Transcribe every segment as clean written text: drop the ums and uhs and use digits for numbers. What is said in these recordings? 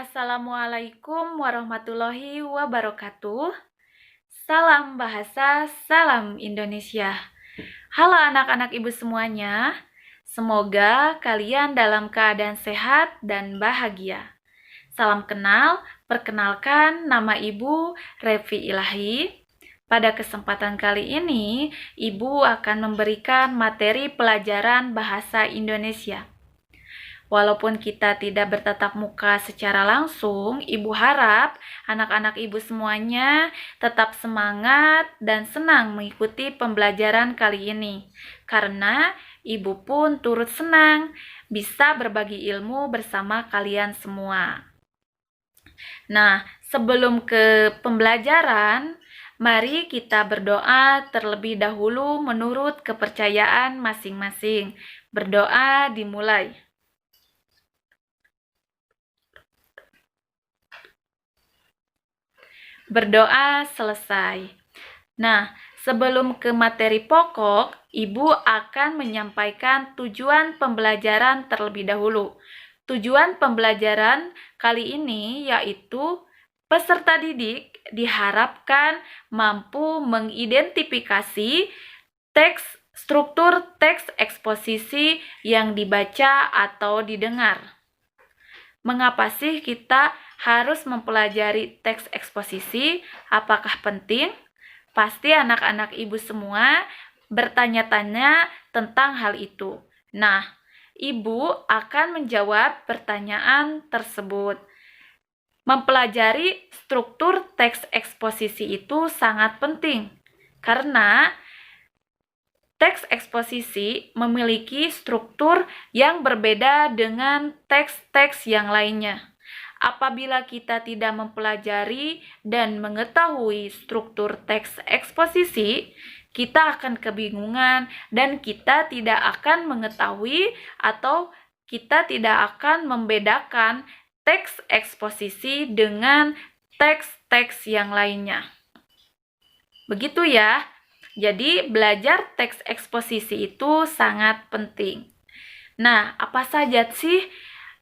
Assalamualaikum warahmatullahi wabarakatuh. Salam bahasa, salam Indonesia. Halo anak-anak ibu semuanya. Semoga kalian dalam keadaan sehat dan bahagia. Salam kenal, perkenalkan nama Ibu Revi Ilahi. Pada kesempatan kali ini, Ibu akan memberikan materi pelajaran bahasa Indonesia. Walaupun kita tidak bertatap muka secara langsung, Ibu harap anak-anak Ibu semuanya tetap semangat dan senang mengikuti pembelajaran kali ini. Karena Ibu pun turut senang bisa berbagi ilmu bersama kalian semua. Nah, sebelum ke pembelajaran, mari kita berdoa terlebih dahulu menurut kepercayaan masing-masing. Berdoa dimulai. Berdoa selesai. Nah, sebelum ke materi pokok, Ibu akan menyampaikan tujuan pembelajaran terlebih dahulu. Tujuan pembelajaran kali ini yaitu peserta didik diharapkan mampu mengidentifikasi struktur teks eksposisi yang dibaca atau didengar. Mengapa sih kita harus mempelajari teks eksposisi? Apakah penting? Pasti anak-anak ibu semua bertanya-tanya tentang hal itu. Nah, ibu akan menjawab pertanyaan tersebut. Mempelajari struktur teks eksposisi itu sangat penting karena teks eksposisi memiliki struktur yang berbeda dengan teks-teks yang lainnya. Apabila kita tidak mempelajari dan mengetahui struktur teks eksposisi, kita akan kebingungan dan kita tidak akan mengetahui atau kita tidak akan membedakan teks eksposisi dengan teks-teks yang lainnya. Begitu ya. Jadi, belajar teks eksposisi itu sangat penting. Nah, apa saja sih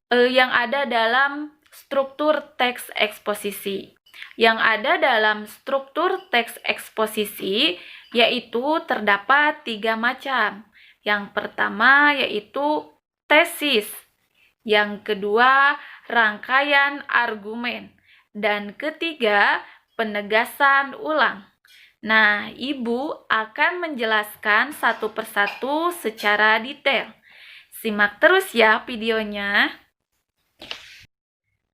yang ada dalam struktur teks eksposisi? Yang ada dalam struktur teks eksposisi yaitu terdapat 3 macam. Yang pertama yaitu tesis. Yang kedua, rangkaian argumen. Dan ketiga, penegasan ulang. Nah, Ibu akan menjelaskan satu persatu secara detail. Simak terus ya videonya.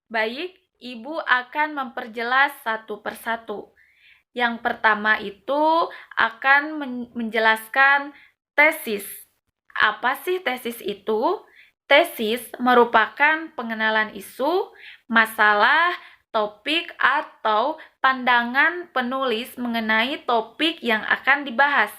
Baik, Ibu akan memperjelas satu persatu. Yang pertama itu akan menjelaskan tesis. Apa sih tesis itu? Tesis merupakan pengenalan isu, masalah, topik atau pandangan penulis mengenai topik yang akan dibahas.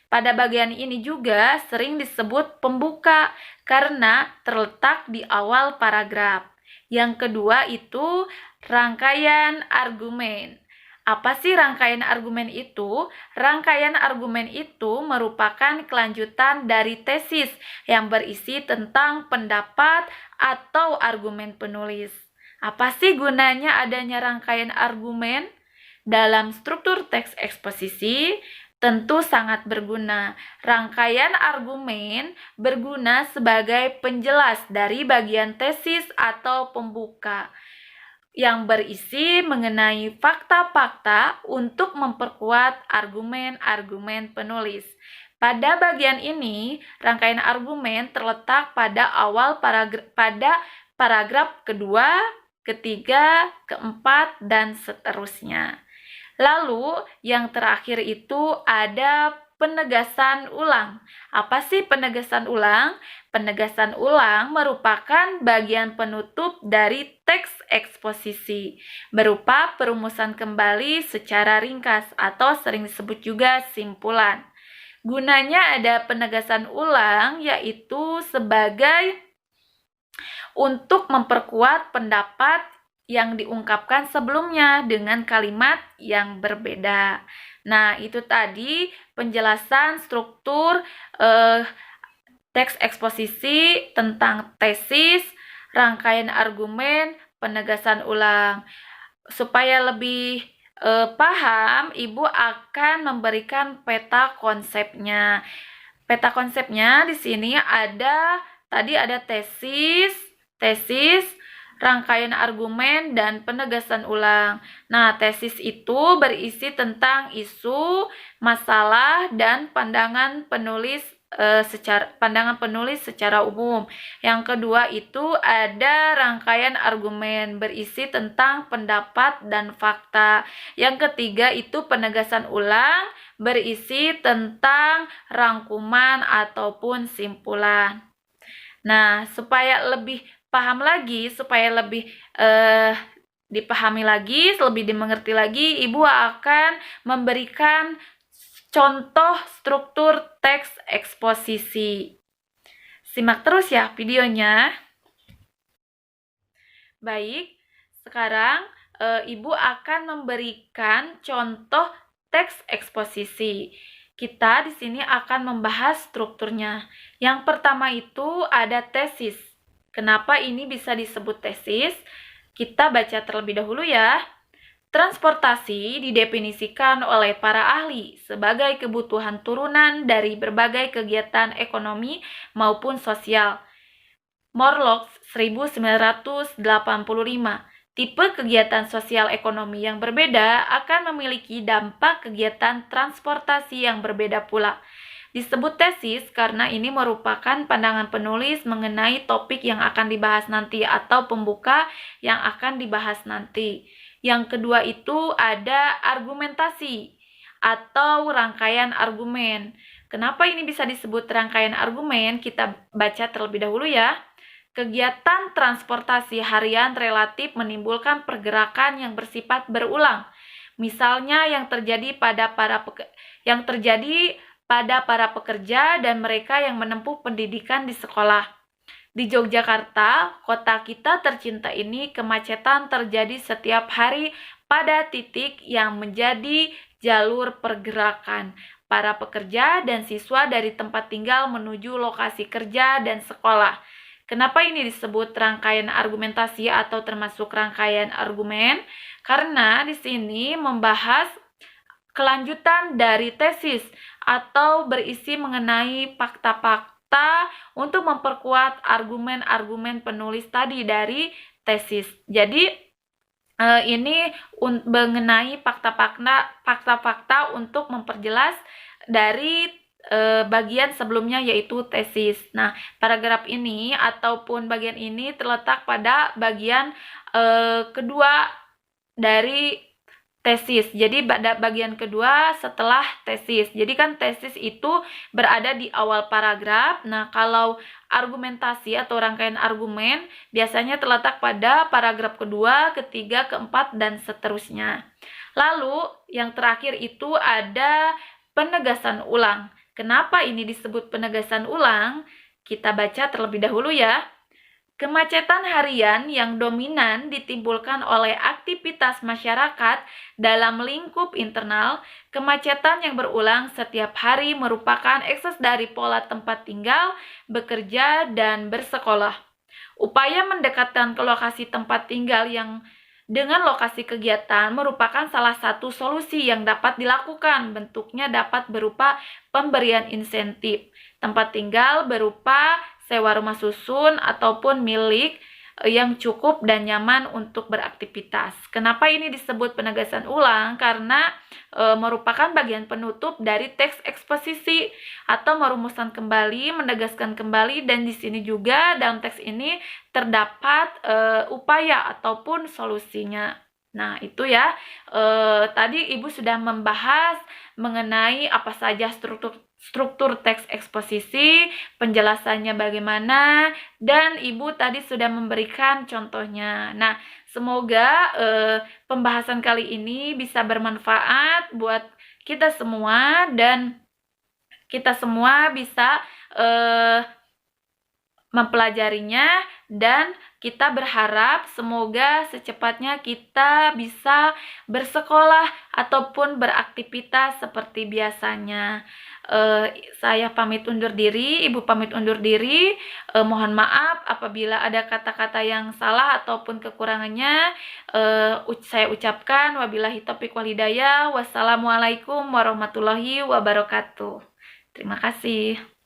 Pada bagian ini juga sering disebut pembuka karena terletak di awal paragraf. Yang kedua itu rangkaian argumen. Apa sih rangkaian argumen itu? Rangkaian argumen itu merupakan kelanjutan dari tesis yang berisi tentang pendapat atau argumen penulis. Apa sih gunanya adanya rangkaian argumen? Dalam struktur teks eksposisi, tentu sangat berguna. Rangkaian argumen berguna sebagai penjelas dari bagian tesis atau pembuka yang berisi mengenai fakta-fakta untuk memperkuat argumen-argumen penulis. Pada bagian ini, rangkaian argumen terletak pada awal paragraf kedua, ketiga, keempat, dan seterusnya. Lalu, yang terakhir itu ada penegasan ulang. Apa sih penegasan ulang? Penegasan ulang merupakan bagian penutup dari teks eksposisi, berupa perumusan kembali secara ringkas atau sering disebut juga simpulan. Gunanya ada penegasan ulang yaitu sebagai untuk memperkuat pendapat yang diungkapkan sebelumnya dengan kalimat yang berbeda. Nah, itu tadi penjelasan struktur teks eksposisi tentang tesis, rangkaian argumen, penegasan ulang. Supaya lebih paham, Ibu akan memberikan peta konsepnya. Peta konsepnya di sini tadi ada tesis, rangkaian argumen, dan penegasan ulang. Nah, tesis itu berisi tentang isu, masalah, dan pandangan penulis secara umum. Yang kedua itu ada rangkaian argumen berisi tentang pendapat dan fakta. Yang ketiga itu penegasan ulang berisi tentang rangkuman ataupun simpulan. Nah, supaya lebih paham lagi, supaya lebih dipahami lagi, lebih dimengerti lagi, Ibu akan memberikan contoh struktur teks eksposisi. Simak terus ya videonya. Baik, sekarang Ibu akan memberikan contoh teks eksposisi. Kita di sini akan membahas strukturnya. Yang pertama itu ada tesis. Kenapa ini bisa disebut tesis? Kita baca terlebih dahulu ya. Transportasi didefinisikan oleh para ahli sebagai kebutuhan turunan dari berbagai kegiatan ekonomi maupun sosial. Morlock 1985. Tipe kegiatan sosial ekonomi yang berbeda akan memiliki dampak kegiatan transportasi yang berbeda pula. Disebut tesis karena ini merupakan pandangan penulis mengenai topik yang akan dibahas nanti atau pembuka yang akan dibahas nanti. Yang kedua itu ada argumentasi atau rangkaian argumen. Kenapa ini bisa disebut rangkaian argumen? Kita baca terlebih dahulu ya. Kegiatan transportasi harian relatif menimbulkan pergerakan yang bersifat berulang. Misalnya yang terjadi pada para pekerja dan mereka yang menempuh pendidikan di sekolah. Di Yogyakarta, kota kita tercinta ini, kemacetan terjadi setiap hari pada titik yang menjadi jalur pergerakan para pekerja dan siswa dari tempat tinggal menuju lokasi kerja dan sekolah. Kenapa ini disebut rangkaian argumentasi atau termasuk rangkaian argumen? Karena di sini membahas kelanjutan dari tesis atau berisi mengenai fakta-fakta untuk memperkuat argumen-argumen penulis tadi dari tesis. Jadi ini mengenai fakta-fakta untuk memperjelas dari bagian sebelumnya yaitu tesis. Nah, paragraf ini ataupun bagian ini terletak pada bagian kedua dari tesis. Jadi pada bagian kedua setelah tesis. Jadi kan tesis itu berada di awal paragraf. Nah, kalau argumentasi atau rangkaian argumen biasanya terletak pada paragraf kedua, ketiga, keempat, dan seterusnya. Lalu yang terakhir itu ada penegasan ulang. Kenapa ini disebut penegasan ulang? Kita baca terlebih dahulu ya. Kemacetan harian yang dominan ditimbulkan oleh aktivitas masyarakat dalam lingkup internal. Kemacetan yang berulang setiap hari merupakan ekses dari pola tempat tinggal, bekerja, dan bersekolah. Upaya mendekatkan ke lokasi tempat tinggal yang dengan lokasi kegiatan merupakan salah satu solusi yang dapat dilakukan. Bentuknya dapat berupa pemberian insentif. Tempat tinggal berupa sewa rumah susun ataupun milik yang cukup dan nyaman untuk beraktivitas. Kenapa ini disebut penegasan ulang? Karena merupakan bagian penutup dari teks eksposisi atau merumuskan kembali, menegaskan kembali, dan di sini juga dalam teks ini terdapat upaya ataupun solusinya. Nah, itu ya. Tadi Ibu sudah membahas mengenai apa saja struktur teks eksposisi, penjelasannya bagaimana, dan Ibu tadi sudah memberikan contohnya. Nah, semoga pembahasan kali ini bisa bermanfaat buat kita semua dan kita semua bisa mempelajarinya dan kita berharap semoga secepatnya kita bisa bersekolah ataupun beraktivitas seperti biasanya. Saya pamit undur diri, Ibu pamit undur diri. Mohon maaf apabila ada kata-kata yang salah ataupun kekurangannya. Saya ucapkan wabillahi taufiq wal hidayah. Wassalamualaikum warahmatullahi wabarakatuh. Terima kasih.